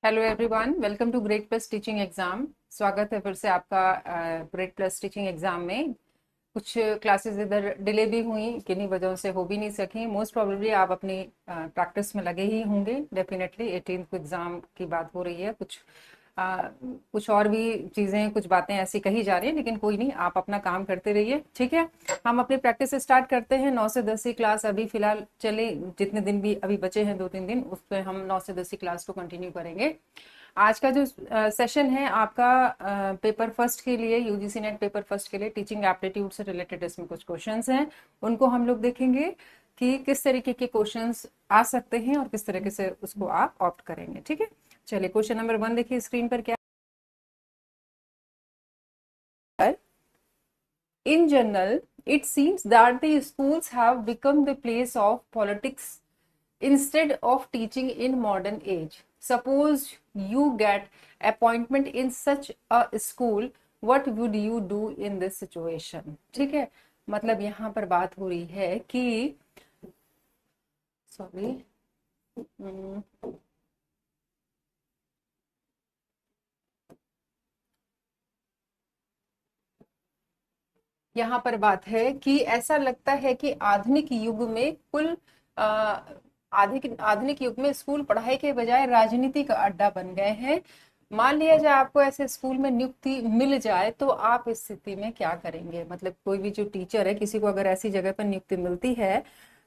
Hello everyone, welcome to Grade Plus teaching exam. स्वागत है फिर से आपका ग्रेड प्लस टीचिंग एग्जाम में। कुछ क्लासेस इधर डिले भी हुई, किन्हीं वजहों से हो भी नहीं सकी। मोस्ट प्रोबेबली आप अपनी प्रैक्टिस में लगे ही होंगे। डेफिनेटली 18th को एग्जाम की बात हो रही है। कुछ और भी चीज़ें, कुछ बातें ऐसी कही जा रही हैं, लेकिन कोई नहीं, आप अपना काम करते रहिए, ठीक है। हम अपनी प्रैक्टिस स्टार्ट करते हैं। 9 से 10 की क्लास अभी फिलहाल चले, जितने दिन भी अभी बचे हैं 2-3 दिन, उस पर हम 9 से 10 की क्लास को कंटिन्यू करेंगे। आज का जो सेशन है आपका पेपर फर्स्ट के लिए, यूजीसी नेट पेपर फर्स्ट के लिए टीचिंग एप्टीट्यूड से रिलेटेड इसमें कुछ क्वेश्चंस हैं, उनको हम लोग देखेंगे कि किस तरीके के क्वेश्चंस आ सकते हैं और किस तरीके से उसको आप ऑप्ट करेंगे, ठीक है। चलिए, क्वेश्चन नंबर 1 देखिए स्क्रीन पर क्या है। In general, it seems that the schools have become the place of politics instead of teaching in modern age. Suppose you get appointment in such a school, what would you do in this situation? ठीक है, मतलब यहाँ पर बात हो रही है कि सॉरी, यहाँ पर बात है कि ऐसा लगता है कि आधुनिक युग में आधुनिक आधुनिक युग में स्कूल पढ़ाई के बजाय राजनीति का अड्डा बन गए हैं। मान लिया जाए आपको ऐसे स्कूल में नियुक्ति मिल जाए, तो आप इस स्थिति में क्या करेंगे। मतलब कोई भी जो टीचर है, किसी को अगर ऐसी जगह पर नियुक्ति मिलती है,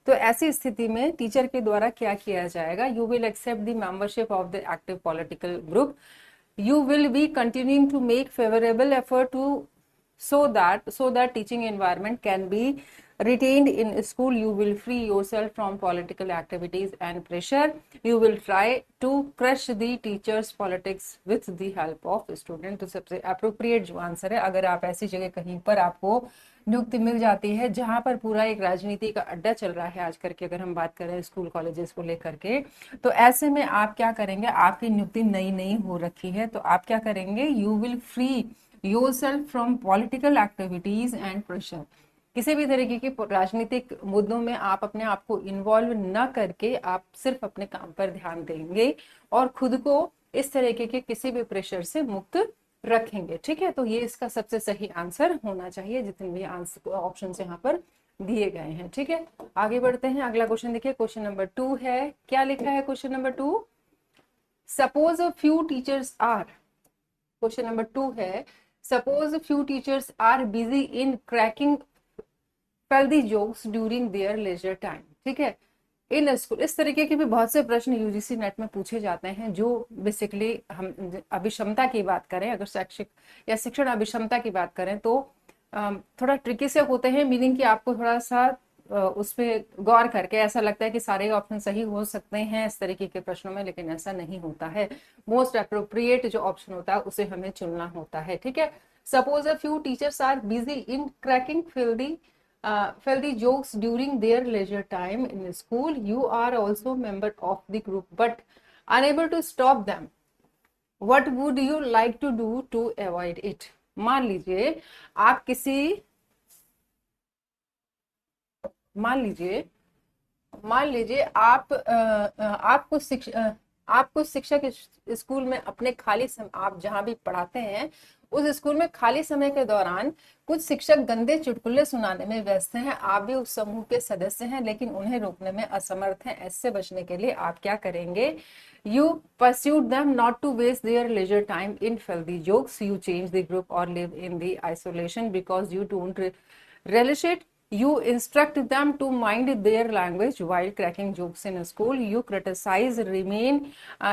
तो ऐसी स्थिति में टीचर के द्वारा क्या किया जाएगा। You will accept the membership of the active political group. You will be continuing to make favorable effort to so that teaching environment can be retained in school. You will free yourself from political activities and pressure. You will try to crush the teachers politics with the help of student. तो सबसे appropriate जो answer है, अगर आप ऐसी जगह कहीं पर आपको नियुक्ति मिल जाती है जहां पर पूरा एक राजनीति का अड्डा चल रहा है आज करके, अगर हम बात करें स्कूल कॉलेजेस को लेकर के, तो ऐसे में आप क्या करेंगे। आपकी नियुक्ति नई नई हो रखी है, तो आप क्या करेंगे। You will free your self from political activities and pressure. किसी भी तरीके के राजनीतिक मुद्दों में आप अपने आप को इन्वॉल्व न करके आप सिर्फ अपने काम पर ध्यान देंगे और खुद को इस तरीके के किसी भी प्रेशर से मुक्त रखेंगे, ठीक है। तो ये इसका सबसे सही आंसर होना चाहिए, जितने भी आंसर ऑप्शन यहाँ पर दिए गए हैं, ठीक है। आगे बढ़ते हैं, अगला क्वेश्चन देखिए। क्वेश्चन नंबर 2 है, क्या लिखा है question number 2। Suppose a few teachers are, question number 2 है, suppose few teachers are busy in cracking filthy jokes during their leisure time, ठीक है। इन स्कूल, इस तरीके के भी बहुत से प्रश्न यूजीसी नेट में पूछे जाते हैं, जो बेसिकली हम अभिक्षमता की बात करें, अगर शैक्षिक या शिक्षण अभिक्षमता की बात करें, तो थोड़ा ट्रिकी से होते हैं। मीनिंग कि आपको थोड़ा सा उस पर गौर करके ऐसा लगता है कि सारे ऑप्शन सही हो सकते हैं इस तरीके के प्रश्नों में, लेकिन ऐसा नहीं होता है। मोस्ट अप्रोप्रिएट जो ऑप्शन होता है उसे हमें चुनना होता है, ठीक है। Suppose a few teachers are busy in cracking filthy jokes during their leisure time in school. You are also member of the group but unable to stop them. What would you like to do to avoid it? मान लीजिए आप किसी मान लीजिए मान लीजिए आपको शिक्षक स्कूल में अपने खाली समय, आप जहां भी पढ़ाते हैं उस स्कूल में खाली समय के दौरान कुछ शिक्षक गंदे चुटकुले सुनाने में व्यस्त हैं। आप भी उस समूह के सदस्य हैं, लेकिन उन्हें रोकने में असमर्थ हैं। ऐसे बचने के लिए आप क्या करेंगे। You pursued them not to waste their leisure time in filthy jokes. You change the group or live in the isolation because you don't relish it. You instruct them to mind their language while cracking jokes in school. You criticize,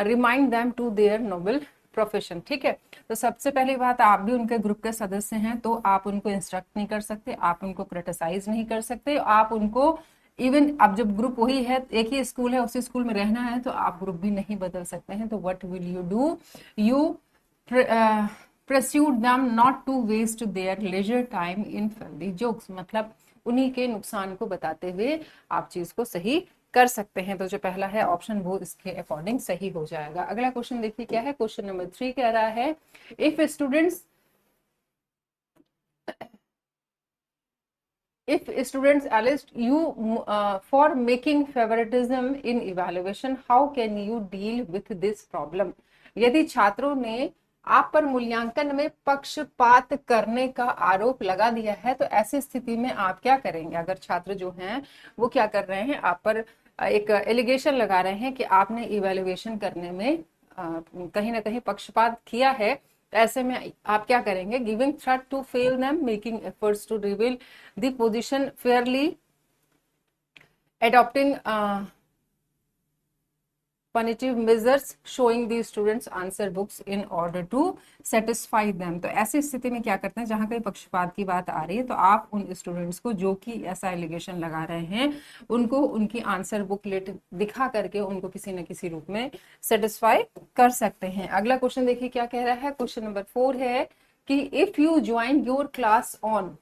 remind them to their noble profession, ठीक है। तो सबसे पहली बात, आप भी उनके group के सदस्य हैं, तो आप उनको इंस्ट्रक्ट नहीं कर सकते, आप उनको क्रिटिसाइज नहीं कर सकते, आप उनको इवन, अब जब ग्रुप वही है, एक ही स्कूल है, उसी स्कूल में रहना है, तो आप ग्रुप भी नहीं बदल सकते हैं। तो what will you do. You pursued them not to waste their leisure time in filthy jokes। मतलब उन्हीं के नुकसान को बताते हुए आप चीज को सही कर सकते हैं। तो जो पहला है ऑप्शन, वो इसके अकॉर्डिंग सही हो जाएगा। अगला क्वेश्चन देखिए क्या है। क्वेश्चन नंबर 3 कह रहा है, if students enlist you for making favoritism in evaluation, how can you deal with this problem। यदि छात्रों ने आप पर मूल्यांकन में पक्षपात करने का आरोप लगा दिया है तो ऐसी स्थिति में आप क्या करेंगे? अगर छात्र जो हैं वो क्या कर रहे हैं, आप पर एक एलिगेशन लगा रहे हैं कि आपने इवैल्यूएशन करने में कहीं ना कहीं पक्षपात किया है, तो ऐसे में आप क्या करेंगे? Giving threat to fail them, making efforts to reveal the position fairly, adopting punitive measures, showing the students answer books in order to satisfy them। तो ऐसी स्थिति में क्या करते हैं, जहां कहीं पक्षपात की बात आ रही है तो आप उन स्टूडेंट्स को जो कि ऐसा एलिगेशन लगा रहे हैं उनको उनकी आंसर बुकलेट दिखा करके उनको किसी न किसी रूप में सेटिस्फाई कर सकते हैं। अगला क्वेश्चन देखिए क्या कह रहा है। क्वेश्चन नंबर 4 है कि if you join your class on,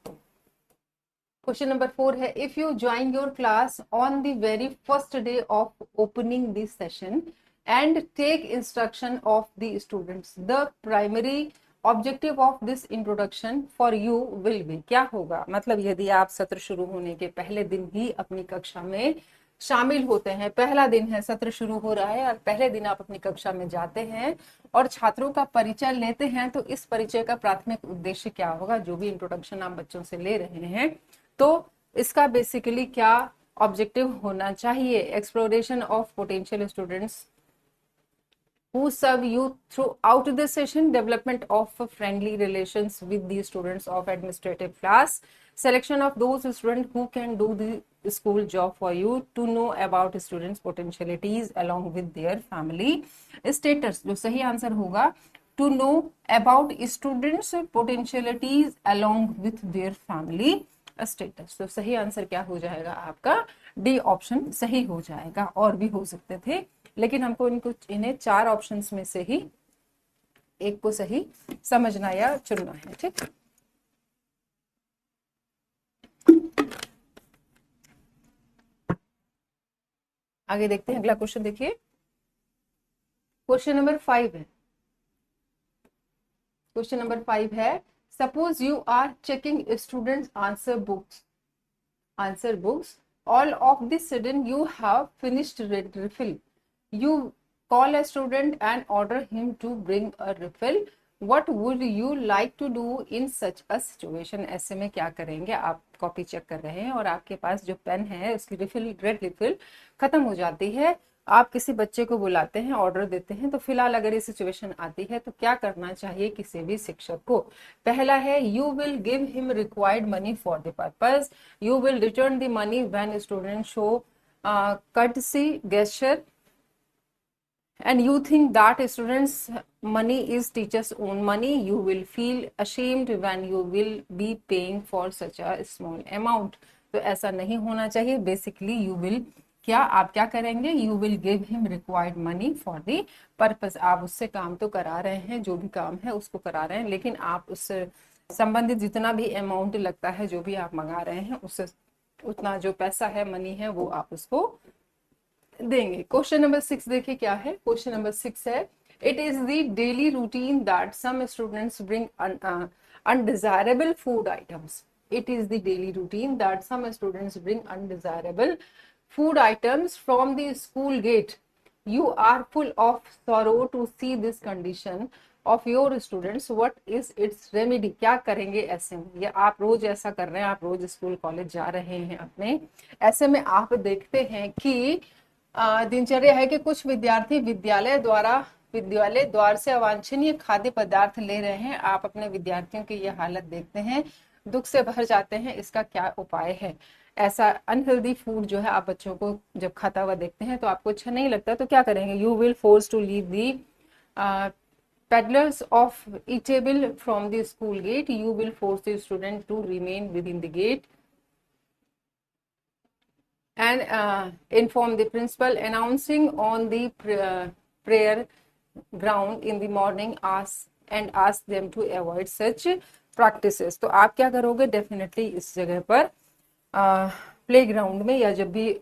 question number 4 है, if you join your class on the very first day of opening this session and take instruction of the students, the primary objective of this introduction for you will be. क्या होगा? मतलब यदि आप सत्र शुरू होने के पहले दिन ही अपनी कक्षा में शामिल होते हैं, पहला दिन है, सत्र शुरू हो रहा है और पहले दिन आप अपनी कक्षा में जाते हैं और छात्रों का परिचय लेते हैं, तो इस परिचय का प्राथमिक उद्देश्य क्या होगा? जो भी इंट्रोडक्शन आप बच्चों से ले रहे हैं तो इसका बेसिकली क्या ऑब्जेक्टिव होना चाहिए? Exploration of potential students who serve you throughout the session, development of friendly relations with the students of administrative class, selection of those students who can do the school job for you, to know about students potentialities along with their family status। जो सही answer होगा to know about students potentialities along with their family status। तो सही answer क्या हो जाएगा आपका? D option सही हो जाएगा। और भी हो सकते थे लेकिन हमको इन्हें 4 ऑप्शंस में से ही एक को सही समझना या चुनना है। ठीक, आगे देखते हैं। अगला क्वेश्चन देखिए, क्वेश्चन नंबर 5 है। क्वेश्चन नंबर 5 है, suppose you are checking students answer books, all of the sudden you have finished refill, you call a student and order him to bring a refill, what would you like to do in such a situation। ऐसे में क्या करेंगे? आप copy check कर रहे हैं और आपके पास जो पेन है उसकी रिफिल, रेड रिफिल खत्म हो जाती है, आप किसी बच्चे को बुलाते हैं, ऑर्डर देते हैं, तो फिलहाल अगर ये सिचुएशन आती है तो क्या करना चाहिए किसी भी शिक्षक को? पहला है, you will give him required money for the purpose, you will return the money when student show courtesy gesture, and you think that students money is teachers own money, you will feel ashamed when you will be paying for such a small amount। तो ऐसा नहीं होना चाहिए। Basically you will क्या, आप क्या करेंगे? You will give him required money for the purpose. आप उससे काम तो करा रहे हैं, जो भी काम है उसको करा रहे हैं, लेकिन आप उससे संबंधित जितना भी अमाउंट लगता है, जो भी आप मंगा रहे हैं, उससे उतना जो पैसा है, मनी है, वो आप उसको देंगे। क्वेश्चन नंबर 6 देखिए क्या है। क्वेश्चन नंबर 6 है, it is the daily routine that some students bring undesirable food items, it is the daily routine that some students bring undesirable food items from the school gate, you are full of sorrow to see this condition of your students, what is its remedy। क्या करेंगे ऐसे में? ये आप रोज ऐसा कर रहे हैं, आप रोज स्कूल कॉलेज जा रहे हैं अपने, ऐसे में आप देखते हैं कि दिनचर्या है कि कुछ विद्यार्थी विद्यालय द्वार से अवांछनीय खाद्य पदार्थ ले रहे हैं, आप अपने विद्यार्थियों की यह हालत देखते हैं, दुख से भर जाते हैं, इसका क्या उपाय है? ऐसा अनहेल्दी फूड जो है आप बच्चों को जब खाता हुआ देखते हैं तो आपको अच्छा नहीं लगता, तो क्या करेंगे? You will force to leave the peddlers of eatable from the school gate, you will force the student to remain within the gate and inform the principal, announcing on the prayer ground in the morning, ask them to avoid such practices। तो आप क्या करोगे? Definitely इस जगह पर play ground में या जब भी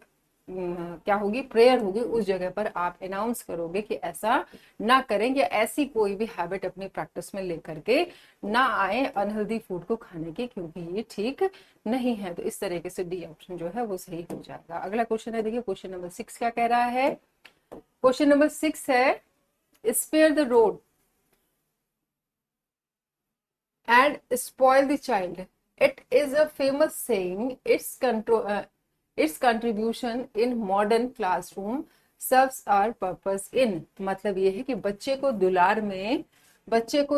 क्या होगी, प्रेयर होगी, उस जगह पर आप अनाउंस करोगे कि ऐसा ना करें या ऐसी कोई भी हैबिट अपनी प्रैक्टिस में लेकर के ना आए अनहेल्दी फूड को खाने की, क्योंकि ये ठीक नहीं है। तो इस तरीके से डी ऑप्शन जो है वो सही हो जाएगा। अगला क्वेश्चन है, देखिए क्वेश्चन नंबर 6 क्या कह रहा है। क्वेश्चन नंबर 6 है, spare the road and spoil the child. It is a famous saying. Its contribution in modern classroom serves our purpose in. मतलब ये है कि बच्चे को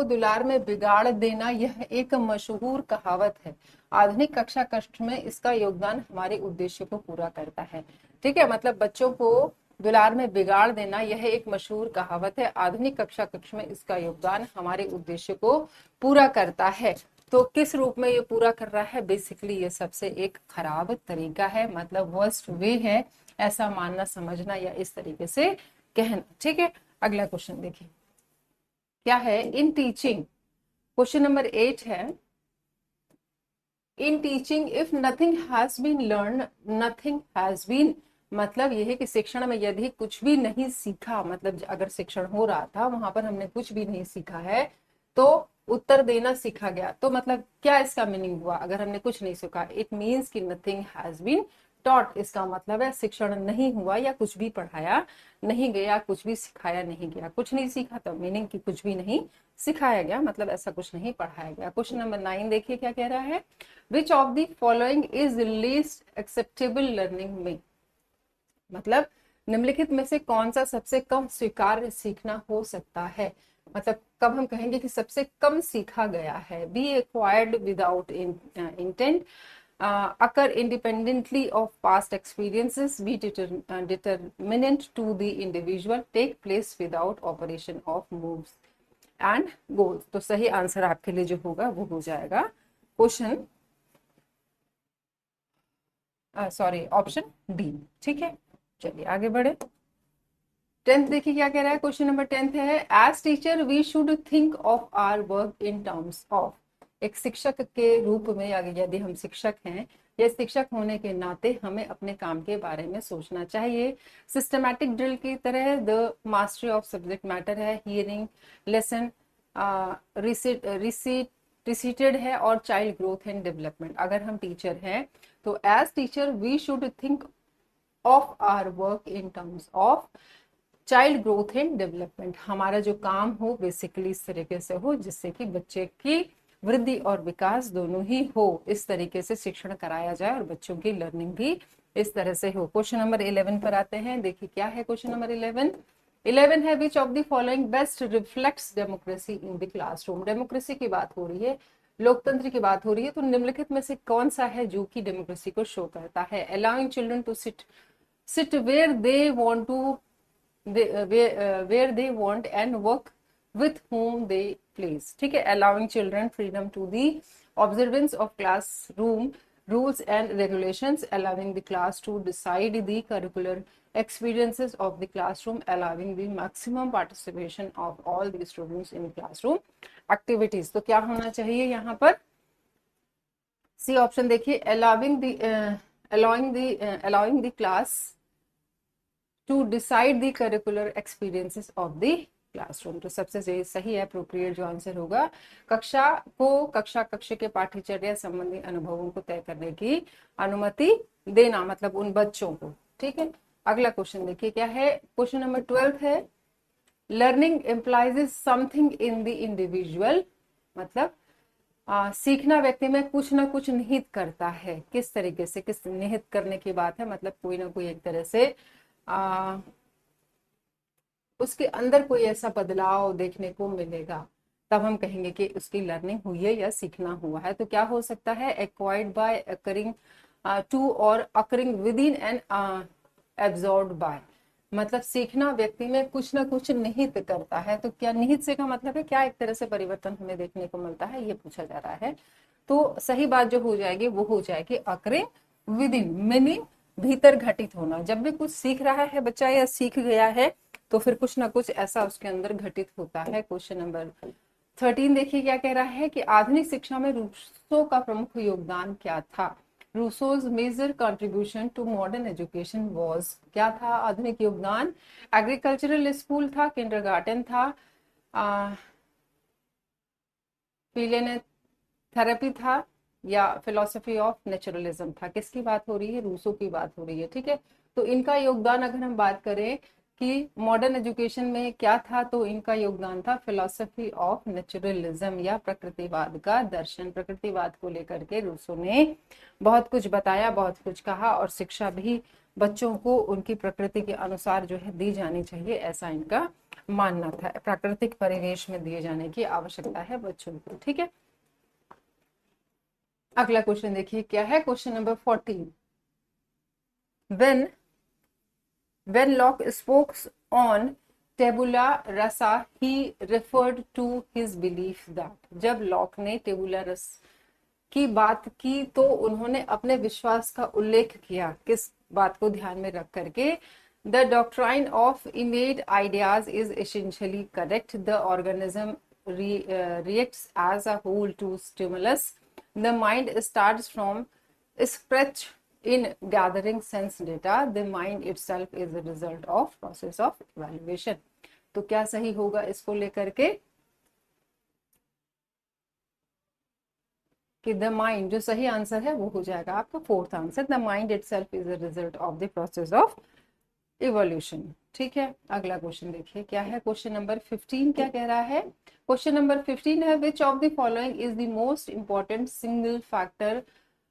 दुलार में बिगाड़ देना यह एक मशहूर कहावत है। आधुनिक कक्षा कक्ष में इसका योगदान हमारे उद्देश्य को पूरा करता है। ठीक है, मतलब बच्चों को दुलार में बिगाड़ देना यह एक मशहूर कहावत है। आधुनिक कक्षा कक्ष में इसका योगदान हमारे उद्देश्य को पूरा करता है। तो किस रूप में ये पूरा कर रहा है? बेसिकली ये सबसे एक खराब तरीका है, मतलब वर्स्ट वे है ऐसा मानना, समझना या इस तरीके से कहना। ठीक है, अगला क्वेश्चन देखिए क्या है। इन टीचिंग, क्वेश्चन नंबर 8 है, in teaching if nothing has been learn, nothing has been, मतलब यह है कि शिक्षण में यदि कुछ भी नहीं सीखा, मतलब अगर शिक्षण हो रहा था वहां पर हमने कुछ भी नहीं सीखा है तो उत्तर देना सीखा गया। तो मतलब क्या इसका मीनिंग हुआ? अगर हमने कुछ नहीं सीखा, इट मीन्स कि नथिंग हैज बीन टॉट, इसका मतलब है शिक्षण नहीं हुआ या कुछ भी पढ़ाया नहीं गया, कुछ भी सिखाया नहीं गया। कुछ नहीं सीखा तो मीनिंग कि कुछ भी नहीं सिखाया गया, मतलब ऐसा कुछ नहीं पढ़ाया गया। क्वेश्चन नंबर 9 देखिए क्या कह रहा है। Which of the following is least acceptable learning में, मतलब निम्नलिखित में से कौन सा सबसे कम स्वीकार्य सीखना हो सकता है? मतलब कब हम कहेंगे कि सबसे कम सीखा गया है? B acquired without intent, occur independently of past experiences, be determinant to the individual, take place without operation of moves and goals। तो सही आंसर आपके लिए जो होगा वो हो जाएगा क्वेश्चन सॉरी ऑप्शन डी। ठीक है, चलिए आगे बढ़े। 10th देखिए क्या कह रहा है। क्वेश्चन नंबर 10 है, as teacher we should think of our work in terms of, एक शिक्षक के रूप में यदि हम शिक्षक हैं या शिक्षक होने के नाते हमें अपने काम के बारे में सोचना चाहिए। सिस्टमैटिक ड्रिल की तरह the mastery of subject matter है, हियरिंग लेसन रिसीटेड है और चाइल्ड ग्रोथ एंड डेवलपमेंट। अगर हम टीचर हैं तो as teacher we should think of our work in terms of child growth and development. हमारा जो काम हो बेसिकली इस तरीके से हो जिससे कि बच्चे की वृद्धि और विकास दोनों ही हो, इस तरीके से शिक्षण कराया जाए और बच्चों की लर्निंग भी इस तरह से हो। क्वेश्चन नंबर 11 पर आते हैं। देखिए क्या है क्वेश्चन नंबर 11 है, which of the following best reflects democracy in the classroom. Democracy की बात हो रही है, लोकतंत्र की बात हो रही है, तो निम्नलिखित में से कौन सा है जो कि डेमोक्रेसी को शो करता है? Allowing children to sit where they want to where they want and work with whom they please। ठीक है, allowing children freedom to the observance of classroom rules and regulations, allowing the class to decide the curricular experiences of the classroom, allowing the maximum participation of all the students in classroom activities। तो क्या होना चाहिए यहाँ पर? C option देखिए, allowing the class to decide the curricular experiences of the classroom. तो सबसे सही है, अप्रोप्रिएट जो आंसर होगा, कक्षा कक्ष के पाठ्यचर्या संबंधी अनुभवों को तय करने की अनुमति देना, मतलब उन बच्चों को। ठीक है, अगला क्वेश्चन देखिए क्या है। क्वेश्चन नंबर 12 है, learning implies something in the individual, मतलब सीखना व्यक्ति में कुछ ना कुछ निहित करता है। किस तरीके से, किस निहित करने की बात है? मतलब कोई ना कोई एक तरह से उसके अंदर कोई ऐसा बदलाव देखने को मिलेगा, तब हम कहेंगे कि उसकी लर्निंग हुई है या सीखना हुआ है। तो क्या हो सकता है? एक्वायर्ड बाय, अकरिंग टू और occurring with in and absorbed bye, मतलब सीखना व्यक्ति में कुछ ना कुछ निहित करता है। तो क्या निहित से का मतलब है क्या एक तरह से परिवर्तन हमें देखने को मिलता है, ये पूछा जा रहा है। तो सही बात जो हो जाएगी वो हो जाएगी अकरिंग विद इन, मीनिंग भीतर घटित होना। जब भी कुछ सीख रहा है बच्चा या सीख गया है तो फिर कुछ ना कुछ ऐसा उसके अंदर घटित होता है। क्वेश्चन नंबर 13 देखिए क्या कह रहा है कि आधुनिक शिक्षा में रूसो का प्रमुख योगदान क्या था? Rousseau's major contribution to modern education was, क्या था आधुनिक योगदान? एग्रीकल्चरल स्कूल था, किंडरगार्टन था, थेरेपी था, या फिलोसफी ऑफ नेचुरलिज्म था? किसकी बात हो रही है? रूसो की बात हो रही है। ठीक है, तो इनका योगदान अगर हम बात करें कि मॉडर्न एजुकेशन में क्या था, तो इनका योगदान था फिलॉसफी ऑफ नेचुरलिज्म या प्रकृतिवाद का दर्शन। प्रकृतिवाद को लेकर के रूसो ने बहुत कुछ बताया, बहुत कुछ कहा, और शिक्षा भी बच्चों को उनकी प्रकृति के अनुसार जो है दी जानी चाहिए, ऐसा इनका मानना था। प्राकृतिक परिवेश में दिए जाने की आवश्यकता है बच्चों को। ठीक है, अगला क्वेश्चन देखिए क्या है, question number 14। When Locke spoke on tabula rasa, he referred to his belief that, जब लॉक ने टेबुला रस की बात की तो उन्होंने अपने विश्वास का उल्लेख किया। किस बात को ध्यान में रख करके? The doctrine of innate ideas is essentially correct. The organism reacts as a whole to stimulus. The mind starts from scratch in gathering sense data. The mind itself is the result of process of evaluation. तो क्या सही होगा इसको लेकर के कि the mind, जो सही आंसर है वो हो जाएगा आपका fourth answer, the mind itself is the result of the process of evolution. ठीक है, अगला क्वेश्चन देखिए क्या है, क्वेश्चन नंबर 15 क्या कह रहा है? क्वेश्चन नंबर 15 है, which of the following is the most important single factor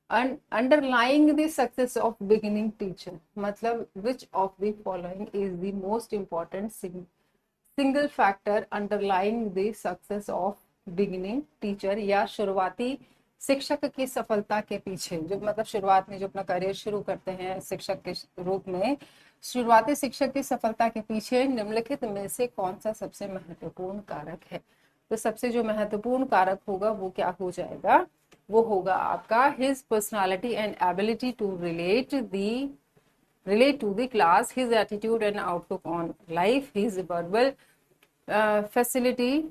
underlying the success of beginning teacher. मतलब which of the following is the most important single factor underlying the success of beginning teacher, या शुरुआती शिक्षक की सफलता के पीछे, जो मतलब शुरुआत में जो अपना करियर शुरू करते हैं शिक्षक के रूप में, शुरुआती शिक्षक की सफलता के पीछे निम्नलिखित में से कौन सा सबसे महत्वपूर्ण कारक है? तो सबसे जो महत्वपूर्ण कारक होगा वो क्या हो जाएगा? वो होगा आपका his personality and ability to relate to the class, his attitude and outlook on life, his verbal facility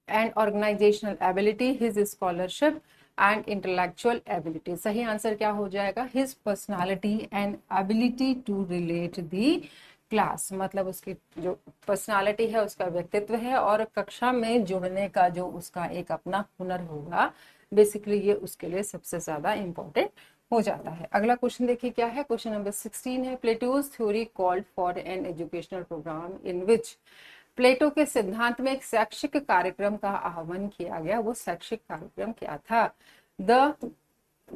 and organizational ability, his scholarship and intellectual ability. सही आंसर क्या हो जाएगा? his personality and ability to relate the class, मतलब उसकी जो personality है, उसका व्यक्तित्व है, और कक्षा में जुड़ने का जो उसका एक अपना हुनर होगा, बेसिकली ये उसके लिए सबसे ज्यादा इंपॉर्टेंट हो जाता है। अगला क्वेश्चन देखिए क्या है, क्वेश्चन नंबर 16 है, Plato's theory called for an educational program in which, Plato के सिद्धांत में एक शैक्षिक कार्यक्रम का आह्वान किया गया। वो शैक्षिक कार्यक्रम क्या था? द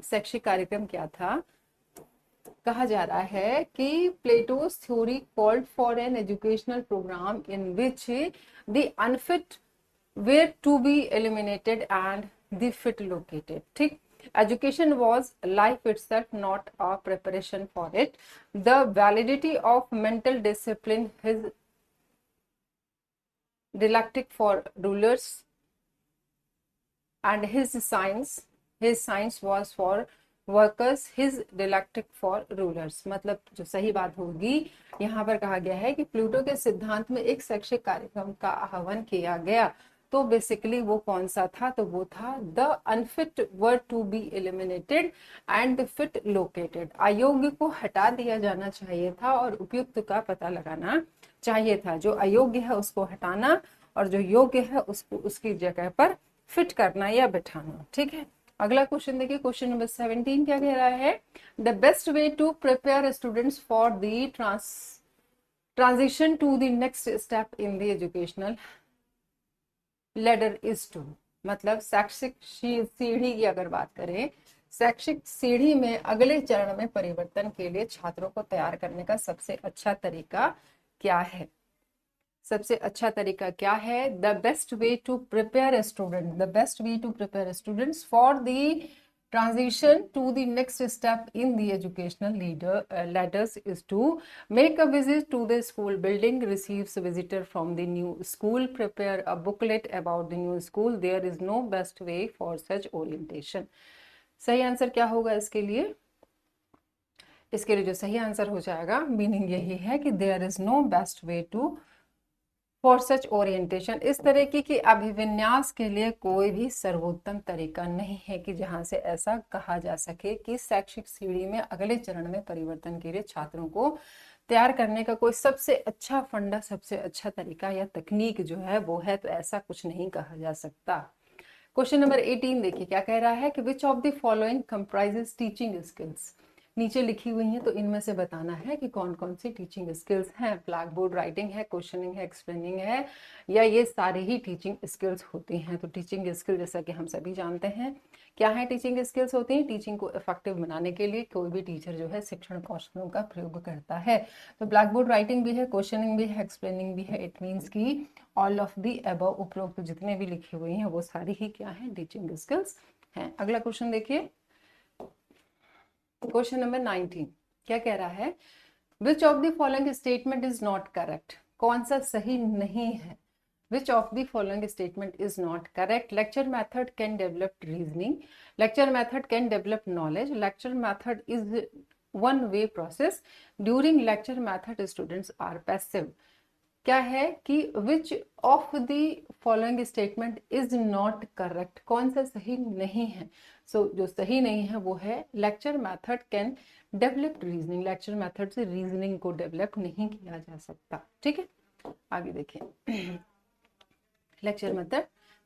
शैक्षिक कार्यक्रम क्या था? कहा जा रहा है कि Plato's theory called for an educational program in which the unfit were to be eliminated and the fit located. ठीक, education was life itself, not a preparation for it. The validity of mental discipline, his dialectic for rulers, and his science was for workers, his dialectic for rulers। मतलब जो सही बात होगी, यहाँ पर कहा गया है कि प्लूटो के सिद्धांत में एक शैक्षिक कार्यक्रम का आह्वान किया गया, तो बेसिकली वो कौन सा था? तो वो था the unfit were to be eliminated and the fit located. अयोग्य को हटा दिया जाना चाहिए था और उपयुक्त का पता लगाना चाहिए था। जो अयोग्य है उसको हटाना और जो योग्य है उसको उसकी जगह पर फिट करना या बिठाना। ठीक है, अगला क्वेश्चन देखिए, क्वेश्चन नंबर 17 क्या कह रहा है? The best way to prepare students for the transition to the next step in the educational ladder is to, मतलब शैक्षिक सीढ़ी की अगर बात करें, शैक्षिक सीढ़ी में अगले चरण में परिवर्तन के लिए छात्रों को तैयार करने का सबसे अच्छा तरीका क्या है? सबसे अच्छा तरीका क्या है? The best way to prepare student, the best way to prepare students for the transition to the next step in the educational ladders is to make a visit to the school building, receives a visitor from the new school, prepare a booklet about the new school. There is no best way for such orientation. सही answer क्या होगा इसके लिए? इसके लिए जो सही answer हो जाएगा, मीनिंग यही है कि there is no best way to for such orientation. इस तरीके की अभिविन्यास के लिए कोई भी सर्वोत्तम तरीका नहीं है कि जहां से ऐसा कहा जा सके कि शैक्षिक सीढ़ी में अगले चरण में परिवर्तन के लिए छात्रों को तैयार करने का कोई सबसे अच्छा फंडा, सबसे अच्छा तरीका या तकनीक जो है वो है, तो ऐसा कुछ नहीं कहा जा सकता। क्वेश्चन नंबर 18 देखिए क्या कह रहा है कि विच of the following comprises teaching skills. नीचे लिखी हुई हैं, तो इनमें से बताना है कि कौन कौन सी टीचिंग स्किल्स हैं। ब्लैक बोर्ड राइटिंग है, क्वेश्चनिंग है, एक्सप्लेनिंग है, या ये सारी ही टीचिंग स्किल्स होती हैं। तो टीचिंग स्किल जैसा कि हम सभी जानते हैं क्या है, टीचिंग स्किल्स होती हैं टीचिंग को इफेक्टिव बनाने के लिए कोई भी टीचर जो है शिक्षण कौशलों का प्रयोग करता है। तो ब्लैक बोर्ड राइटिंग भी है, क्वेश्चनिंग भी है, एक्सप्लेनिंग भी है। इट मीन्स की ऑल ऑफ दी अबव, उपरोक्त जितने भी लिखे हुए हैं वो सारी ही क्या है, टीचिंग स्किल्स हैं। अगला क्वेश्चन देखिए, क्वेश्चन नंबर 19 क्या कह रहा है, which of the following statement is not correct, कौन सा सही नहीं है। Which of the following statement is not correct? Lecture method can develop reasoning. Lecture method can develop knowledge. Lecture method is one-way process. During lecture method, students are passive. क्या है कि which of the following statement is not correct? कौन सा सही नहीं है। जो सही नहीं है वो है lecture method can develop reasoning. lecture method से reasoning को develop नहीं किया जा सकता। ठीक है, आगे देखिए। लेक्चर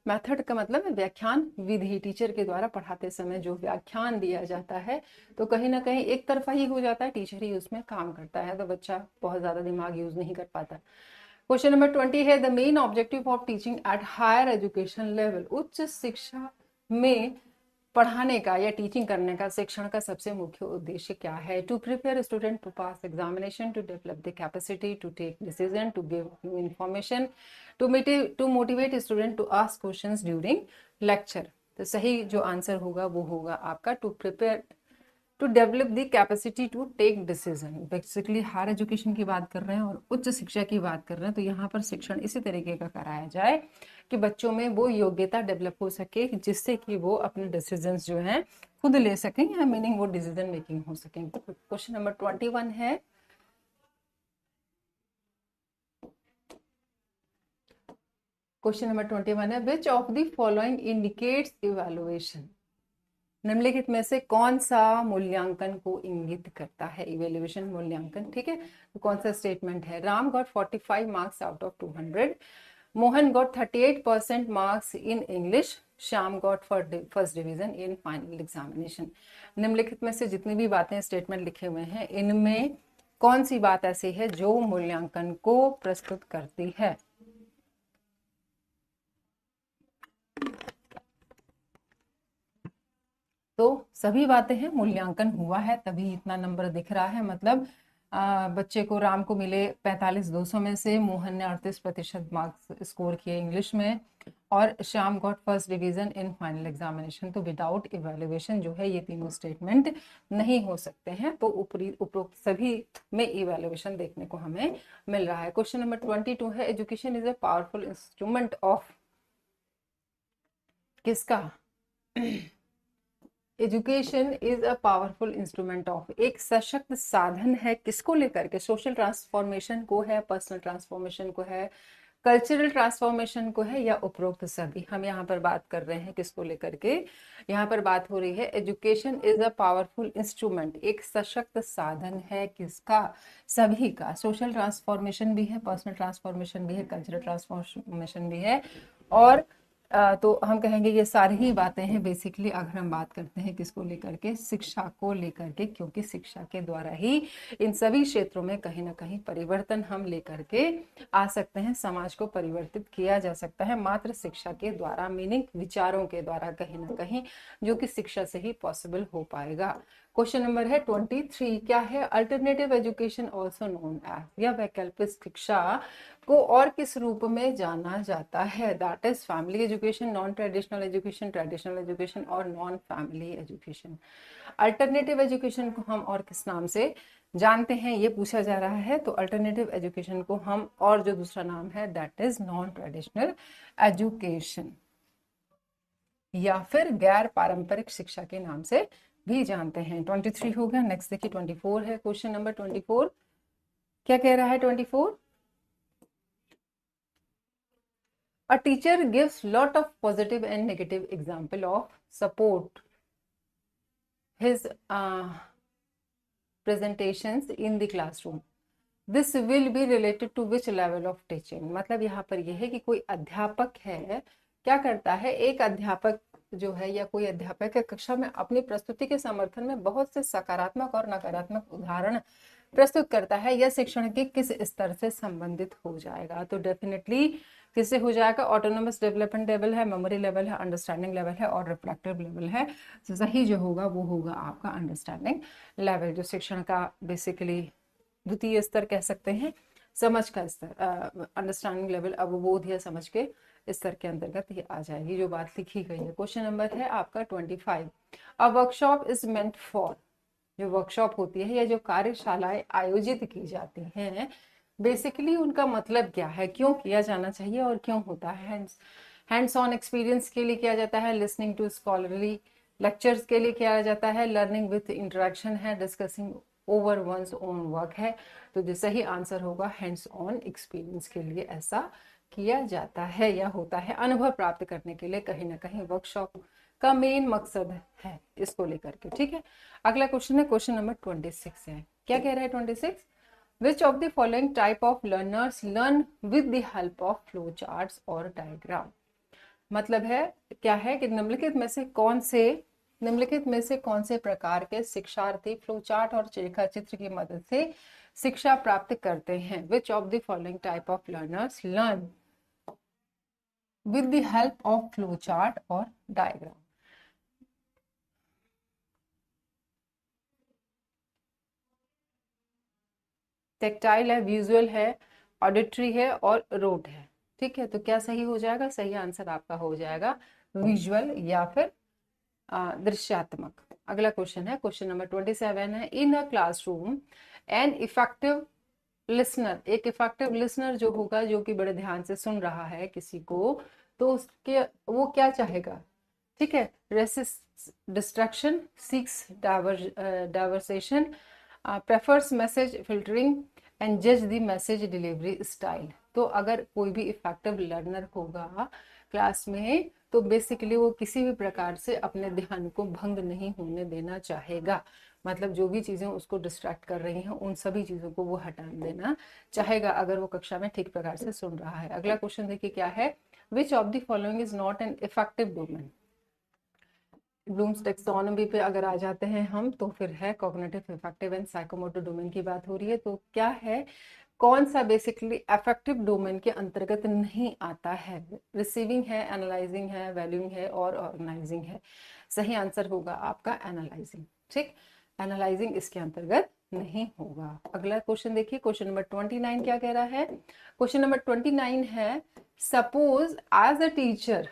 मेथड का मतलब है व्याख्यान विधि। टीचर के द्वारा पढ़ाते समय जो व्याख्यान दिया जाता है तो कहीं ना कहीं एक तरफा ही हो जाता है, टीचर ही उसमें काम करता है, तो बच्चा बहुत ज्यादा दिमाग यूज नहीं कर पाता। क्वेश्चन नंबर 20 है, the main objective of teaching at higher education level, उच्च शिक्षा में पढ़ाने का या टीचिंग करने का, शिक्षण का सबसे मुख्य उद्देश्य क्या है। To prepare student to pass examination, to develop the capacity to take decision, to give new information, to motivate student to ask questions during lecture. तो सही जो आंसर होगा वो होगा आपका to prepare to develop the capacity to take decision. Basically higher education की बात कर रहे हैं और उच्च शिक्षा की बात कर रहे हैं, तो यहाँ पर शिक्षण इसी तरीके का कराया जाए कि बच्चों में वो योग्यता डेवलप हो सके जिससे कि वो अपने डिसीजंस जो हैं खुद ले सकें, या मीनिंग वो डिसीजन मेकिंग हो सकें। क्वेश्चन नंबर 21 है, क्वेश्चन नंबर 21 है, which of the following indicates evaluation, निम्नलिखित में से कौन सा मूल्यांकन को इंगित करता है। इवेल्युएशन मूल्यांकन, ठीक है, तो कौन सा स्टेटमेंट है। Ram got 45 marks out of 200, Mohan got 38% marks in English, Shyam got first division in final examination. निम्नलिखित में से जितनी भी बातें स्टेटमेंट लिखे हुए हैं इनमें कौन सी बात ऐसी है जो मूल्यांकन को प्रस्तुत करती है। तो सभी बातें हैं, मूल्यांकन हुआ है तभी इतना नंबर दिख रहा है। मतलब बच्चे को, राम को मिले 45/200 में से, मोहन ने 38% मार्क्स स्कोर किए इंग्लिश में, और Shyam got first division in final examination. तो विदाउट इवैल्यूएशन जो है ये तीनों स्टेटमेंट नहीं हो सकते हैं। तो उपरोक्त सभी में इवैल्यूएशन देखने को हमें मिल रहा है। क्वेश्चन नंबर 22 है, education is a powerful instrument of किसका। Education is a powerful instrument of, एक सशक्त साधन है किसको लेकर के, सोशल ट्रांसफॉर्मेशन को है, पर्सनल ट्रांसफॉर्मेशन को है, कल्चरल ट्रांसफॉर्मेशन को है, या उपरोक्त सभी। हम यहाँ पर बात कर रहे हैं किसको लेकर के, यहाँ पर बात हो रही है education is a powerful instrument, एक सशक्त साधन है किसका, सभी का। सोशल ट्रांसफॉर्मेशन भी है, पर्सनल ट्रांसफॉर्मेशन भी है, कल्चरल ट्रांसफॉर्मेशन भी है, और तो हम कहेंगे ये सारी ही बातें हैं बेसिकली अगर हम बात करते हैं किसको लेकर के, शिक्षा को लेकर के, क्योंकि शिक्षा के द्वारा ही इन सभी क्षेत्रों में कहीं ना कहीं परिवर्तन हम लेकर के आ सकते हैं, समाज को परिवर्तित किया जा सकता है मात्र शिक्षा के द्वारा, मीनिंग विचारों के द्वारा कहीं ना कहीं, जो कि शिक्षा से ही पॉसिबल हो पाएगा। क्वेश्चन नंबर है 23, क्या है, alternative education also known as, या वैकल्पिक शिक्षा को और किस रूप में जाना जाता है। That is family education, non traditional education, traditional education और non family education. Alternative education को हम और किस नाम से जानते हैं ये पूछा जा रहा है, तो अल्टरनेटिव एजुकेशन को हम और जो दूसरा नाम है that is non traditional education, या फिर गैर पारंपरिक शिक्षा के नाम से भी जानते हैं। 23 हो गया। नेक्स्ट देखिए 24 है, क्वेश्चन नंबर 24 क्या कह रहा है। 24, a teacher gives lot of positive and negative example of support his presentations in the classroom. This will be related to which level of teaching। मतलब यहाँ पर यह है कि कोई अध्यापक है, क्या करता है, एक अध्यापक जो है या कोई अध्यापक है कक्षा में अपनी प्रस्तुति के समर्थन में बहुत से सकारात्मक और नकारात्मक उदाहरण प्रस्तुत करता है, यह शिक्षण के किस स्तर से संबंधित हो जाएगा? तो डेफिनेटली किससे हो जाएगा? ऑटोनोमस डेवलपमेंट लेवल है, मेमोरी लेवल है, अंडरस्टैंडिंग लेवल है और रिफ्लेक्टिव लेवल है। तो सही जो होगा वो होगा आपका अंडरस्टैंडिंग लेवल, जो शिक्षण का बेसिकली द्वितीय स्तर कह सकते हैं, समझ का स्तर, अंडरस्टैंडिंग लेवल, अवबोध या समझ के स्तर के अंतर्गत ये आ जाएगी जो बात लिखी गई है। क्वेश्चन नंबर है आपका 25। A workshop is meant for, जो वर्कशॉप होती है या जो कार्यशालाएं आयोजित की जाती हैं, बेसिकली उनका मतलब क्या है, क्यों किया जाना चाहिए और क्यों होता है? हैंड्स ऑन एक्सपीरियंस के लिए किया जाता है, लिसनिंग टू स्कॉलरली लेक्चर्स के लिए किया जाता है, लर्निंग विथ इंटरेक्शन है, discussing over one's own work है। तो जो सही आंसर होगा हैंड्स ऑन एक्सपीरियंस के लिए ऐसा किया जाता है या होता है, अनुभव प्राप्त करने के लिए कहीं ना कहीं वर्कशॉप का मेन मकसद है इसको लेकर के। ठीक है, अगला क्वेश्चन है क्वेश्चन नंबर 26 है। क्या कह रहा है 26? विच of the following type of learners learn with the help of flow charts और डायग्राम? मतलब है क्या है कि निम्नलिखित में से कौन से प्रकार के शिक्षार्थी फ्लो चार्ट और रेखा चित्र की मदद से शिक्षा प्राप्त करते हैं? विच of the following type of learners learn with the help of flow chart और डायग्राम? टेक्टाइल है, विजुअल है, ऑडिटरी है और रोट है। ठीक है, तो क्या सही हो जाएगा? सही आंसर आपका हो जाएगा विजुअल या फिर दृश्यात्मक। अगला क्वेश्चन है क्वेश्चन नंबर 27 है। In a classroom an effective listener, एक इफेक्टिव लिसनर जो होगा, जो कि बड़े ध्यान से सुन रहा है किसी को, तो उसके वो क्या चाहेगा? ठीक है, resist distraction, seeks diversion, prefers message filtering and जज द मैसेज डिलीवरी स्टाइल। तो अगर कोई भी इफेक्टिव लर्नर होगा क्लास में तो बेसिकली वो किसी भी प्रकार से अपने ध्यान को भंग नहीं होने देना चाहेगा। मतलब जो भी चीजें उसको डिस्ट्रैक्ट कर रही हैं उन सभी चीजों को वो हटा देना चाहेगा अगर वो कक्षा में ठीक प्रकार से सुन रहा है। अगला क्वेश्चन देखिए क्या है। Which of the following is not an effective domain? Bloom's taxonomy पे अगर आ जाते हैं हम तो फिर है cognitive, effective and psychomotor domain की बात हो रही है। तो क्या है, कौन सा बेसिकली अफेक्टिव डोमेन के अंतर्गत नहीं आता है? रिसीविंग है, एनालाइजिंग है, वैल्यूइंग है और ऑर्गेनाइजिंग है। सही आंसर होगा आपका एनालाइजिंग। ठीक, एनालाइजिंग इसके अंतर्गत नहीं होगा। अगला क्वेश्चन देखिए क्वेश्चन नंबर 29 क्या कह रहा है। क्वेश्चन नंबर 29 है suppose as a teacher,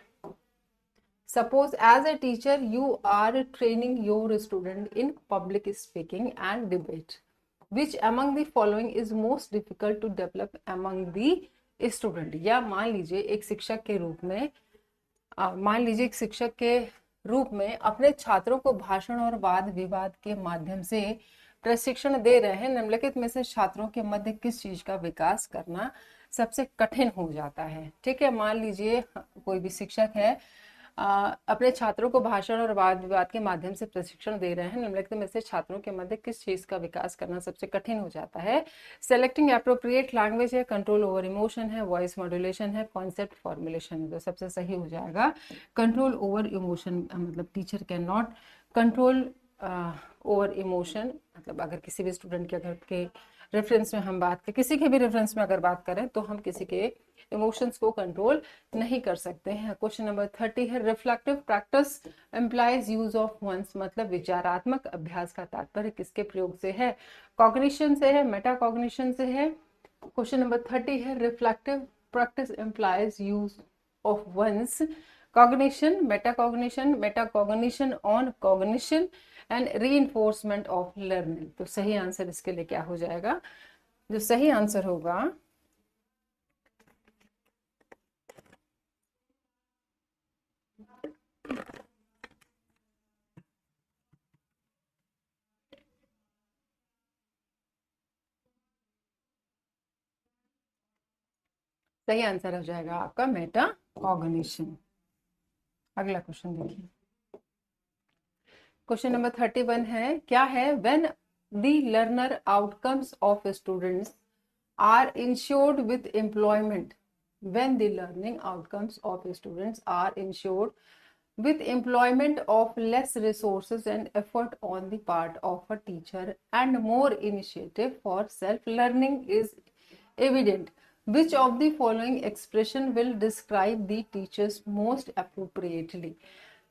suppose as a teacher you are training your student in public speaking and debate, which among the following is most difficult to develop among the student? या मान लीजिए एक शिक्षक के रूप में अपने छात्रों को भाषण और वाद विवाद के माध्यम से प्रशिक्षण दे रहे हैं, निम्नलिखित में से छात्रों के मध्य किस चीज का विकास करना सबसे कठिन हो जाता है? ठीक है, मान लीजिए कोई भी शिक्षक है, अपने छात्रों को भाषण और वाद विवाद के माध्यम से प्रशिक्षण दे रहे हैं, निम्नलिखित में से छात्रों के मध्य किस चीज का विकास करना सबसे कठिन हो जाता है? सेलेक्टिंग एप्रोप्रिएट लैंग्वेज है, कंट्रोल ओवर इमोशन है, वॉइस मॉड्यूलेशन है, कॉन्सेप्ट फॉर्मुलेशन है। तो सबसे सही हो जाएगा कंट्रोल ओवर इमोशन। मतलब teacher can not control over emotion. मतलब अगर किसी भी स्टूडेंट के अगर के रेफरेंस में हम बात करें, किसी के भी रेफरेंस में अगर बात करें तो हम किसी के इमोशंस को कंट्रोल नहीं कर सकते हैं। क्वेश्चन नंबर 30 है reflective practice employs use of one's, मतलब विचारात्मक अभ्यास का तात्पर्य किसके प्रयोग से है? कॉग्निशन से है, मेटा कॉग्निशन से है। क्वेश्चन नंबर 30 है reflective practice employs use of one's, cognition, metacognition on cognition and reinforcement of learning. तो सही आंसर इसके लिए क्या हो जाएगा? जो सही आंसर होगा सही आंसर हो जाएगा आपका मेटा कॉग्निशन। अगला क्वेश्चन देखिए क्वेश्चन नंबर 31 है क्या है। When the learner outcomes of students are ensured with employment, when the learning outcomes of students are ensured with employment of less resources and effort on the part of a teacher and more initiative for self learning is evident. Which of the following expression will describe the teachers most appropriately?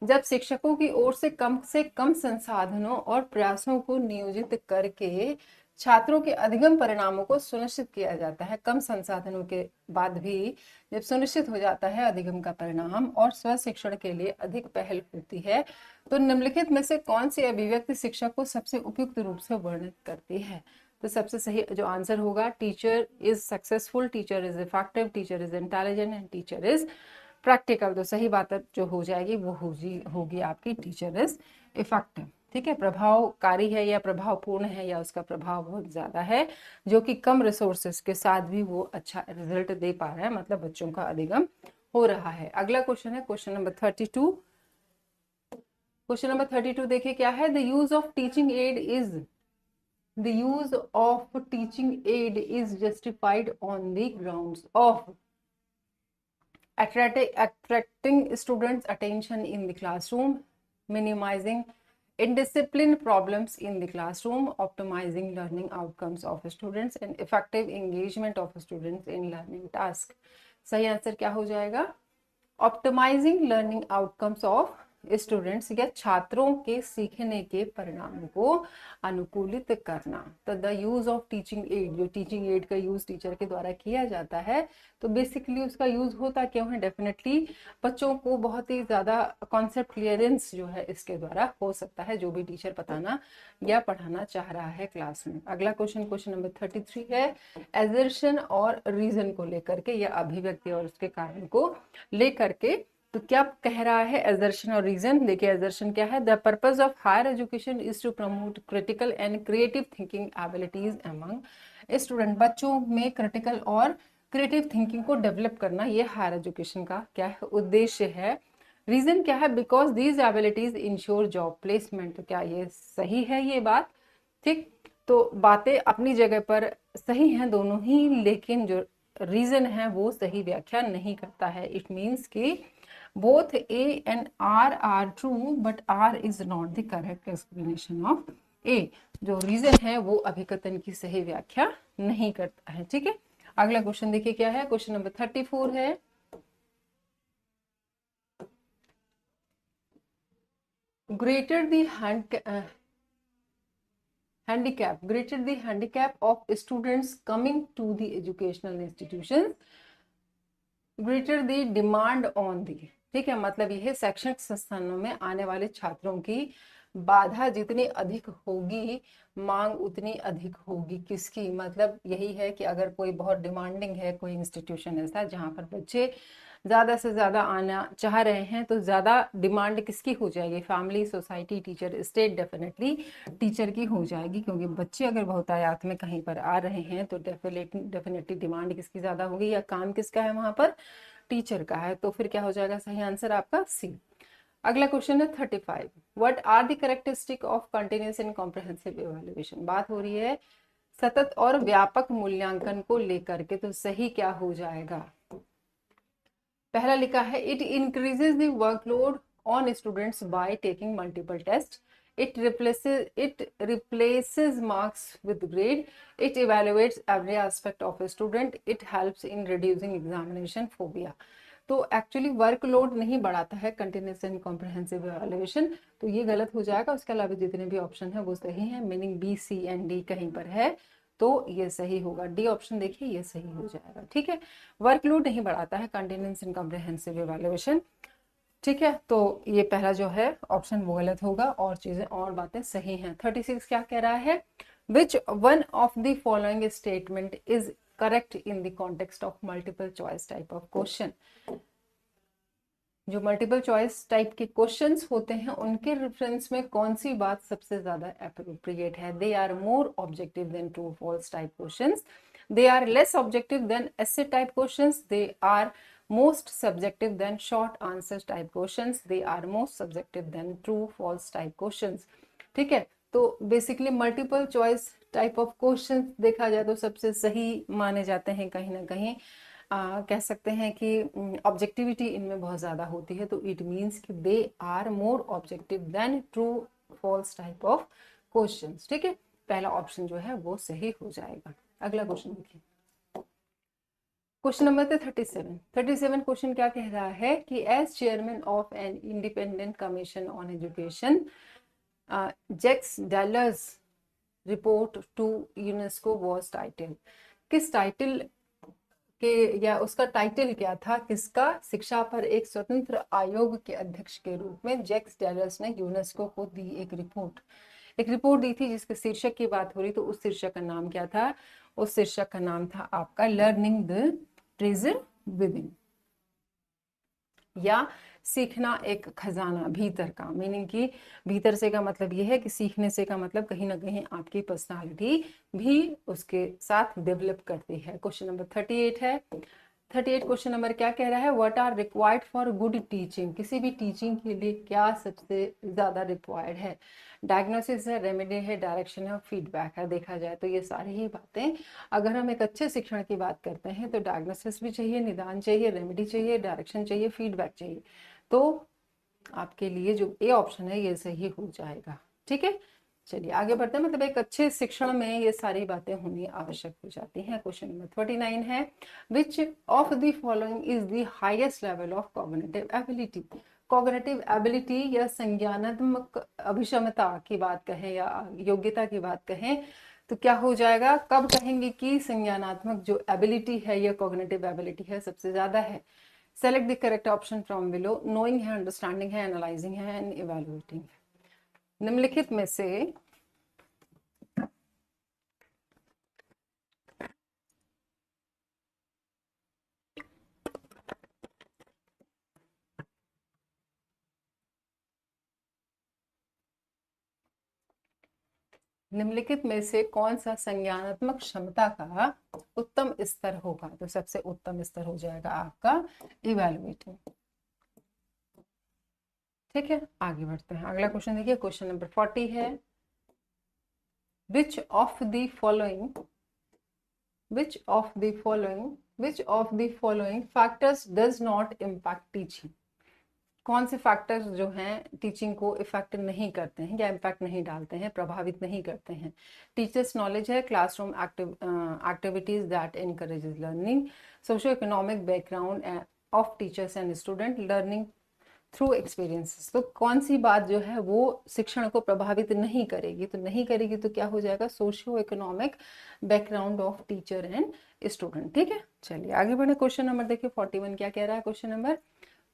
जब शिक्षकों की ओर से कम संसाधनों और प्रयासों को नियोजित करके छात्रों के अधिगम परिणामों को सुनिश्चित किया जाता है, कम संसाधनों के बाद भी जब सुनिश्चित हो जाता है अधिगम का परिणाम और स्व शिक्षण के लिए अधिक पहल होती है, तो निम्नलिखित में से कौन सी अभिव्यक्ति शिक्षक को सबसे उपयुक्त रूप से वर्णित करती है? तो सबसे सही जो आंसर होगा, teacher is successful, teacher is effective, teacher is intelligent and teacher is practical. तो सही बात जो हो जाएगी वो होगी आपकी टीचर इज इफेक्टिव। ठीक है, प्रभावकारी है या प्रभावपूर्ण है या उसका प्रभाव बहुत ज्यादा है, जो कि कम रिसोर्सेस के साथ भी वो अच्छा रिजल्ट दे पा रहा है, मतलब बच्चों का अधिगम हो रहा है। अगला क्वेश्चन है क्वेश्चन नंबर 32। क्वेश्चन नंबर 32 देखिए क्या है। The use of teaching add is justified on the grounds of attracting students' attention in the classroom, minimizing indiscipline problems in the classroom, optimizing learning outcomes of students, and effective engagement of students in learning tasks. सही answer क्या हो जाएगा? Optimizing learning outcomes of students, या छात्रों के सीखने के परिणामों को अनुकूलित करना। तो the use of teaching add, जो टीचिंग एड का यूज टीचर के द्वारा किया जाता है, तो बेसिकली उसका यूज होता क्यों है? डेफिनेटली बच्चों को बहुत ही ज्यादा कॉन्सेप्ट क्लियरेंस जो है इसके द्वारा हो सकता है, जो भी टीचर बताना या पढ़ाना चाह रहा है क्लास में। अगला क्वेश्चन क्वेश्चन नंबर 33 है। एजर्शन और रीजन को लेकर के, या अभिव्यक्ति और उसके कारण को लेकर के, तो क्या कह रहा है एजर्शन और रीजन? देखिए एजर्शन क्या है। The purpose of higher education is to promote critical and creative thinking abilities among student. बच्चों में क्रिटिकल और क्रिएटिव थिंकिंग को डेवलप करना, ये हायर एजुकेशन का क्या है? उद्देश्य है। रीजन क्या है? Because these abilities ensure job placement. तो क्या ये सही है ये बात? ठीक, तो बातें अपनी जगह पर सही हैं दोनों ही, लेकिन जो रीजन है वो सही व्याख्या नहीं करता है। इट मीन्स कि both A and R are true, but R is not the correct explanation of A. जो रीजन है वो अभिकथन की सही व्याख्या नहीं करता है। ठीक है, अगला क्वेश्चन देखिए क्या है। क्वेश्चन नंबर 34 है। greater the handicap of students coming to the educational institutions, greater the demand on the, ठीक है, मतलब यह शैक्षणिक संस्थानों में आने वाले छात्रों की बाधा जितनी अधिक होगी, मांग उतनी अधिक होगी। किसकी? मतलब यही है कि अगर कोई बहुत डिमांडिंग है, कोई इंस्टीट्यूशन ऐसा जहां पर बच्चे ज्यादा से ज्यादा आना चाह रहे हैं, तो ज्यादा डिमांड किसकी हो जाएगी? Family, society, teacher, state, definitely teacher की हो जाएगी, क्योंकि बच्चे अगर बहुतायत में कहीं पर आ रहे हैं तो डेफिनेटली डिमांड किसकी ज्यादा होगी, या काम किसका है वहां पर? टीचर का है। तो फिर क्या हो जाएगा सही आंसर आपका सी। अगला क्वेश्चन है 35। What are the characteristic of continuous and comprehensive evaluation. बात हो रही है सतत और व्यापक मूल्यांकन को लेकर के, तो सही क्या हो जाएगा? पहला लिखा है it increases the workload on students by taking multiple test, it replaces marks with grade, it evaluates every aspect of a student, it helps in reducing examination phobia। तो एक्चुअली वर्कलोड नहीं बढ़ाता है कंटिन्यूअस एंड कॉम्प्रिहेंसिव इवैल्यूएशन, तो ये गलत हो जाएगा। उसके अलावा जितने भी ऑप्शन है वो सही है, meaning B, C and D कहीं पर है तो ये सही होगा। डी ऑप्शन देखिए ये सही हो जाएगा। ठीक है, वर्कलोड नहीं बढ़ाता है कंटिन्यूअस एंड कॉम्प्रिहेंसिव इवैल्यूएशन। ठीक है, तो ये पहला जो है ऑप्शन वो गलत होगा और चीजें और बातें सही हैं। 36 क्या कह रहा है? Which one of the following statement is correct in the context of multiple choice type of question. जो मल्टीपल चॉइस टाइप के क्वेश्चंस होते हैं उनके रेफरेंस में कौन सी बात सबसे ज्यादा एप्रोप्रिएट है? They are more objective than true false type questions, they are less objective than essay type questions, they are most subjective than short answers type questions, they are most subjective than true false type questions। ठीक है, तो basically multiple choice type of questions देखा जाए तो सबसे सही माने जाते हैं कहीं ना कहीं कह सकते हैं कि ऑब्जेक्टिविटी इनमें बहुत ज़्यादा होती है, तो इट मीन्स कि they are more objective than true false type of questions. ठीक है, पहला ऑप्शन जो है वो सही हो जाएगा। अगला क्वेश्चन देखिए, क्वेश्चन नंबर 37 क्वेश्चन क्या कह रहा है कि as chairman of an independent commission on education Jacques Delors report to UNESCO was title. किस टाइटल के, या उसका टाइटल क्या था, किसका? शिक्षा पर एक स्वतंत्र आयोग के अध्यक्ष के रूप में जैक्स डेलर्स ने यूनेस्को को दी एक रिपोर्ट दी थी, जिसके शीर्षक की बात हो रही, तो उस शीर्षक का नाम क्या था? उस शीर्षक का नाम था आपका लर्निंग द ट्रेजर विदिन, या सीखना एक खजाना भीतर का। मीनिंग कि भीतर से का मतलब ये है कि सीखने से का मतलब कहीं ना कहीं आपकी पर्सनालिटी भी उसके साथ डेवलप करती है। क्वेश्चन नंबर 38 है। 38 क्वेश्चन नंबर क्या कह रहा है? What are required for good teaching. किसी भी टीचिंग के लिए क्या सबसे ज्यादा रिक्वायर्ड है? डायग्नोसिस है, रेमेडी है, डायरेक्शन है, फीडबैक है। देखा जाए तो ये सारी ही बातें, अगर हम एक अच्छे शिक्षण की बात करते हैं तो डायग्नोसिस भी चाहिए, निदान चाहिए, रेमेडी चाहिए, डायरेक्शन चाहिए, फीडबैक चाहिए। तो आपके लिए जो ए ऑप्शन है ये सही हो जाएगा। ठीक है, चलिए आगे बढ़ते हैं। मतलब एक अच्छे शिक्षण में ये सारी बातें होनी आवश्यक हो जाती हैं। क्वेश्चन नंबर 39 है, which of the following is the highest level of cognitive ability. Cognitive ability या संज्ञानात्मक अभिक्षमता की बात कहें या योग्यता की बात कहें तो क्या हो जाएगा? कब कहेंगे कि संज्ञानात्मक जो एबिलिटी है या कॉग्निटिव एबिलिटी है सबसे ज्यादा है? Select the correct option from below. Knowing है, अंडरस्टैंडिंग है, एनालाइजिंग है एंड इवेलुएटिंग है। निम्नलिखित में से निम्नलिखित में से कौन सा संज्ञानात्मक क्षमता का उत्तम स्तर होगा? तो सबसे उत्तम स्तर हो जाएगा आपका इवेलुएटिंग। ठीक है, आगे बढ़ते हैं। अगला क्वेश्चन देखिए, क्वेश्चन नंबर 40 है, which of the following factors does not impact teaching. कौन से फैक्टर्स जो हैं टीचिंग को इफेक्ट नहीं करते हैं या इम्पैक्ट नहीं डालते हैं, प्रभावित नहीं करते हैं? टीचर्स नॉलेज है, classroom activities that encourages learning, socio economic background of teachers and student, learning through experiences. तो कौन सी बात जो है वो शिक्षण को प्रभावित नहीं करेगी? तो नहीं करेगी तो क्या हो जाएगा? Socio economic background of teacher and student. ठीक है, चलिए आगे बढ़े। क्वेश्चन नंबर देखिए 41 क्या कह रहा है? क्वेश्चन नंबर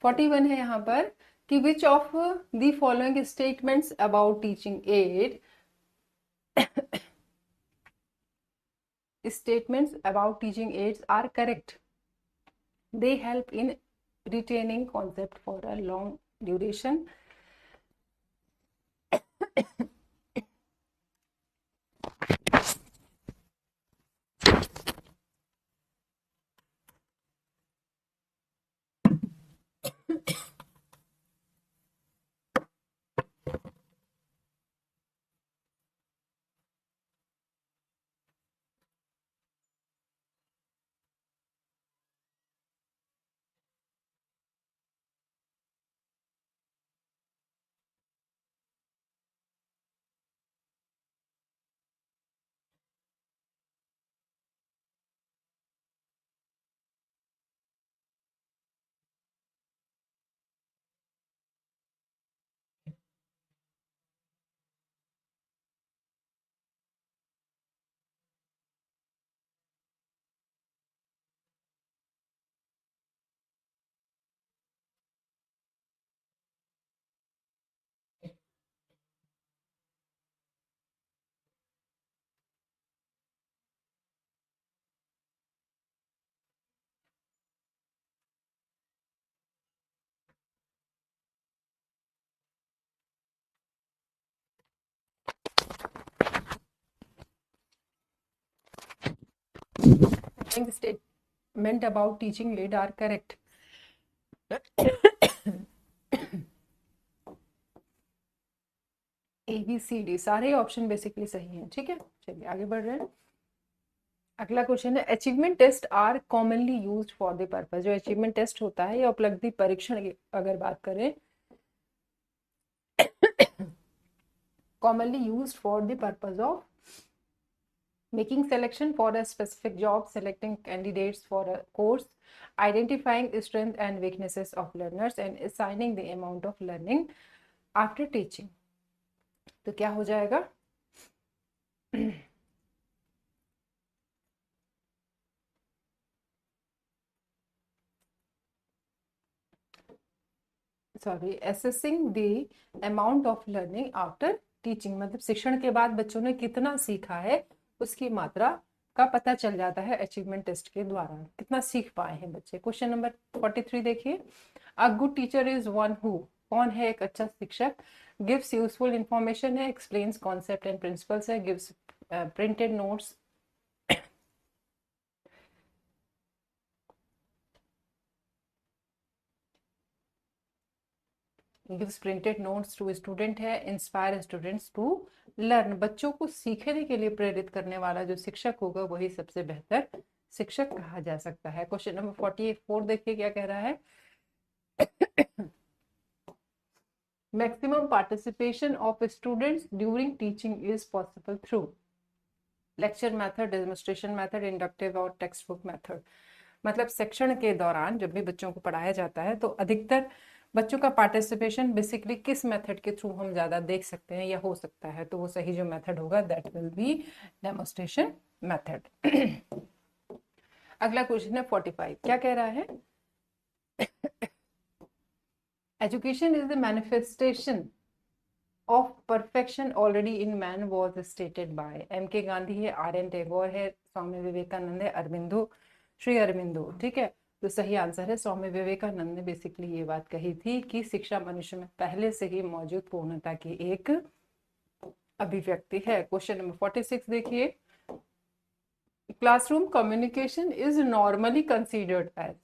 41 है यहाँ पर कि विच of the following statements about teaching add statements about teaching aids are correct. They help in retaining concept for a long duration. The statement about teaching aid are correct. ABCD सारे option basically सही हैं। ठीक है, चलिए आगे बढ़ रहे हैं। अगला क्वेश्चन है, achievement test are commonly used for the purpose. जो अचीवमेंट टेस्ट होता है या उपलब्धि परीक्षण की अगर बात करें, commonly used for the purpose of making selection for a specific job, selecting candidates for a course, identifying strengths and weaknesses of learners and assigning the amount of learning after teaching। तो क्या हो जाएगा? Sorry, assessing the amount of learning after teaching, मतलब शिक्षण के बाद बच्चों ने कितना सीखा है उसकी मात्रा का पता चल जाता है अचीवमेंट टेस्ट के द्वारा, कितना सीख पाए हैं बच्चे। क्वेश्चन नंबर 43 देखिए, a good teacher is one who, कौन है एक अच्छा शिक्षक, गिव्स यूजफुल इंफॉर्मेशन है, एक्सप्लेन्स कॉन्सेप्ट एंड प्रिंसिपल्स है, gives printed notes, gives printed notes to student है, इंस्पायर स्टूडेंट्स टू लर्न, बच्चों को सीखने के लिए प्रेरित करने वाला जो शिक्षक होगा वही सबसे बेहतर शिक्षक कहा जा सकता है। क्वेश्चन नंबर 44 देखिए क्या कह रहा है, maximum participation of students during teaching is possible through lecture method, demonstration method, inductive और टेक्स्ट बुक मेथड। मतलब शिक्षण के दौरान जब भी बच्चों को पढ़ाया जाता है तो अधिकतर बच्चों का पार्टिसिपेशन बेसिकली किस मेथड के थ्रू हम ज्यादा देख सकते हैं या हो सकता है, तो वो सही जो मेथड होगा that will be demonstration method. अगला क्वेश्चन है 45, क्या कह रहा है, education is the manifestation of perfection already in man was stated by, M K Gandhi है, आर एन टैगोर है, स्वामी विवेकानंद है, अरविंदो, श्री अरविंदो। ठीक है, तो सही आंसर है स्वामी विवेकानंद ने बेसिकली ये बात कही थी कि शिक्षा मनुष्य में पहले से ही मौजूद पूर्णता की एक अभिव्यक्ति है। क्वेश्चन नंबर 46 देखिए, classroom communication is normally considered as,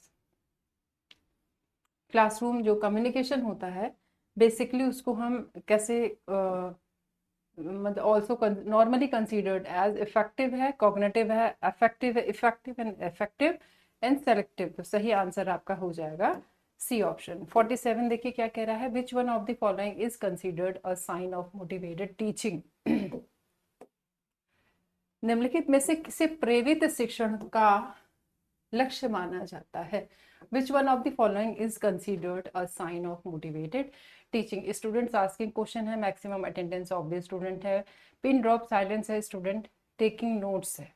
classroom जो कम्युनिकेशन होता है बेसिकली उसको हम कैसे मतलब also normally considered as effective है, कॉग्निटिव है, अफेक्टिव है, इफेक्टिव एंड सेलेक्टिव। तो सही आंसर आपका हो जाएगा सी ऑप्शन। 47 देखिए क्या कह रहा है, which one of the following is considered a sign of motivated teaching, निम्नलिखित में से किसे प्रेरित शिक्षण का लक्ष्य माना जाता है, which one of the following is considered a sign of motivated teaching. Students asking question है, maximum attendance of the student है, पिन ड्रॉप साइलेंस है, स्टूडेंट टेकिंग नोट्स है।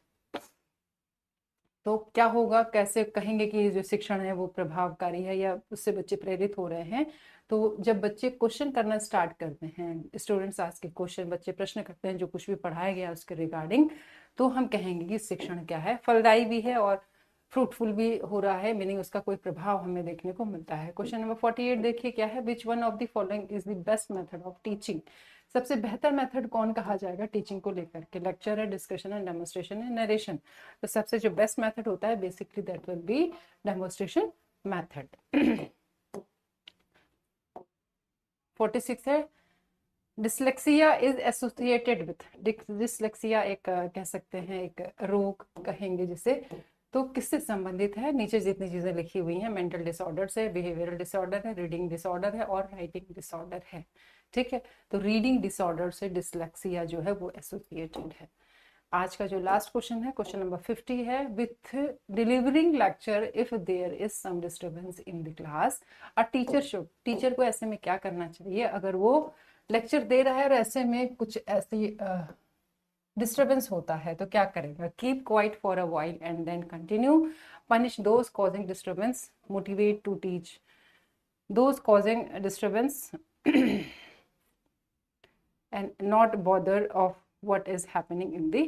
तो क्या होगा, कैसे कहेंगे कि जो शिक्षण है वो प्रभावकारी है या उससे बच्चे प्रेरित हो रहे हैं, तो जब बच्चे क्वेश्चन करना स्टार्ट करते हैं, स्टूडेंट्स आस्क क्वेश्चन, बच्चे प्रश्न करते हैं जो कुछ भी पढ़ाया गया उसके रिगार्डिंग, तो हम कहेंगे कि शिक्षण क्या है, फलदायी भी है और फ्रूटफुल भी हो रहा है, मीनिंग उसका कोई प्रभाव हमें देखने को मिलता है। क्वेश्चन नंबर 48 देखिए क्या है, which one of the following is the best method of teaching, सबसे बेहतर मेथड कौन कहा जाएगा टीचिंग को लेकर के, लेक्चर है, डिस्कशन है, डेमोन्स्ट्रेशन है, नरेशन। तो सबसे जो बेस्ट मेथड होता है basically that will be demonstration method. 46 है, dyslexia is associated with, dyslexia एक कह सकते हैं एक रोग कहेंगे जिसे, तो किससे संबंधित है, नीचे जितनी चीजें लिखी हुई हैं, मेंटल डिसऑर्डर से, बिहेवियरल डिसऑर्डर है, रीडिंग डिसऑर्डर है और राइटिंग डिसऑर्डर है। ठीक है, तो रीडिंग डिसऑर्डर से डिसलेक्सिया जो है वो एसोसिएटेड है। आज का जो लास्ट क्वेश्चन है क्वेश्चन नंबर 50 है, with delivering lecture if there is some disturbance in the class a teacher should, teacher को ऐसे में क्या करना चाहिए अगर वो लेक्चर दे रहा है और ऐसे में कुछ ऐसी डिस्टर्बेंस होता है तो क्या करेगा, keep quiet for a while and then continue, punish those causing disturbance, motivate to teach those causing disturbance and not bother of what is happening in the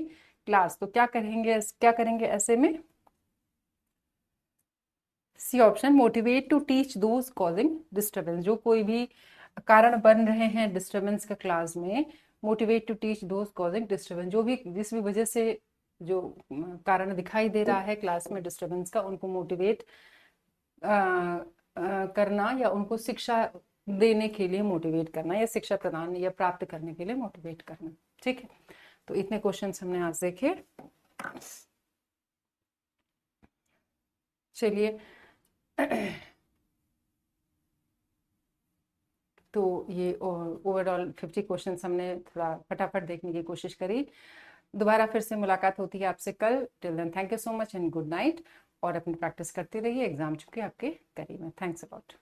class. तो क्या करेंगे ऐसे में, C option, motivate to teach those causing disturbance, जो कोई भी कारण बन रहे हैं डिस्टर्बेंस का क्लास में, motivate to teach those causing disturbance, जो भी जिस भी वजह से जो कारण दिखाई दे रहा है क्लास में डिस्टर्बेंस का, उनको मोटिवेट करना या उनको शिक्षा देने के लिए मोटिवेट करना या शिक्षा प्रदान या प्राप्त करने के लिए मोटिवेट करना। ठीक है, तो इतने क्वेश्चंस हमने आज देखे। चलिए तो ये ओवरऑल 50 क्वेश्चंस हमने थोड़ा फटाफट देखने की कोशिश करी। दोबारा फिर से मुलाकात होती है आपसे कल। Till then thank you so much and good night. और अपनी प्रैक्टिस करते रहिए, एग्जाम चुके आपके करीब में। Thanks about.